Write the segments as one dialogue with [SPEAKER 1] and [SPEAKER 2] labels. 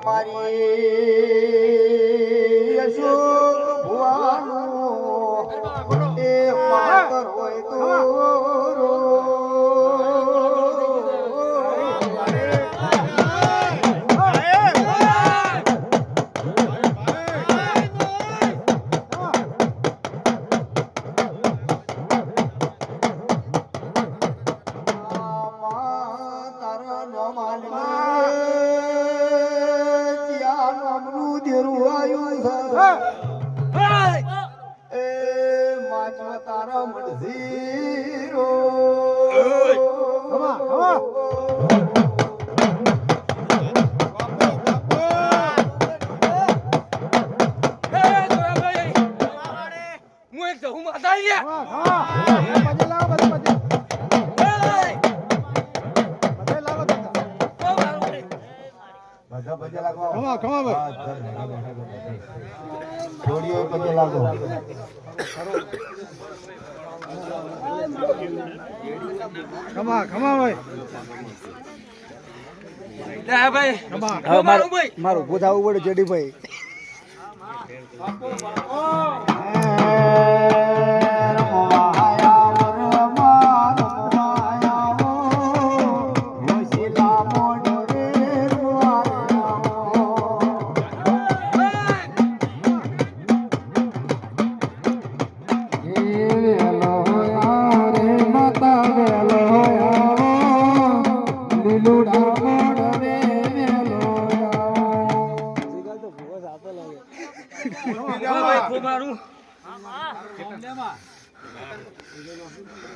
[SPEAKER 1] મારી અશોક ભુવાનું એ માતર હોય તો મારું ઉભું થવું પડે જેડીભાઈ.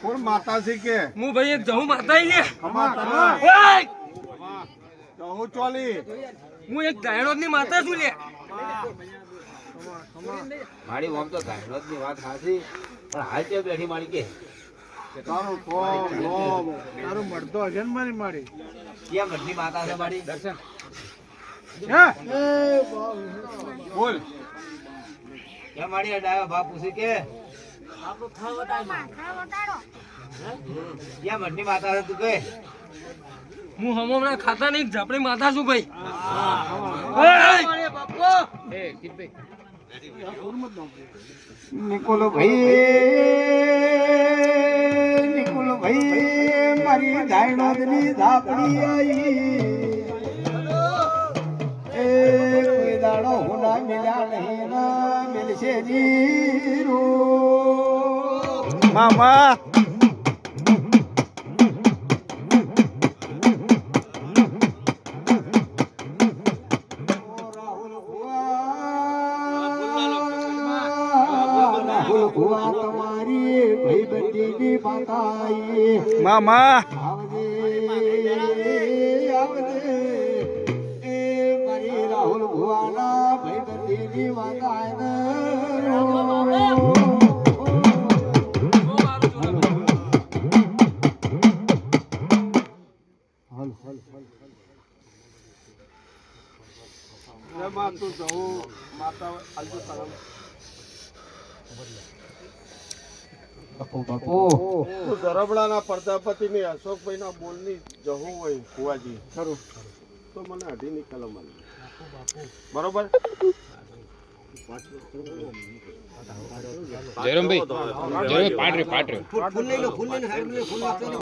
[SPEAKER 1] કોણ માતાજી કે
[SPEAKER 2] હું ભાઈ એક જહુ માતા લે
[SPEAKER 1] જહુ ચોલી
[SPEAKER 2] હું એક ગાયણોદ ની માતા છું લે
[SPEAKER 3] મારી ઓમ તો ગાયણોદ ની વાત સાચી પણ હાલ તે બેઠી મારી કે
[SPEAKER 1] તારું તારું મળતો હશે ને મારી મારી
[SPEAKER 3] ક્યાં મઠની માતા છે મારી દર્શન
[SPEAKER 1] બોલ
[SPEAKER 3] ક્યાં મારી અડાયો બાપ પૂછી કે ક્યાં મઠની માતા છે તું કે
[SPEAKER 2] હું હમણાં ખાતા નહીં ઝાપડી માતા છું ભાઈ.
[SPEAKER 1] નિકોલો ભાઈ મારી ગાયણોદની ઝાપડી આઈ એ કોઈ દાડો હોના મિલ્યા નહીં ના મિલશે જીરો મામા તમારી ભાઈબંધીની માતાઈ મામા આવજે આવજે એ મારી રાહુલ ભુવાના ભાઈબંધીની માતાને તું જવું માતા જરબડાના પ્રજાપતિની અશોકભાઈના બોલની જવું હોય ફુવાજી ખરું તો મને અઢી નિકાલો મને બરોબર
[SPEAKER 4] જયરામભાઈ પાટ રે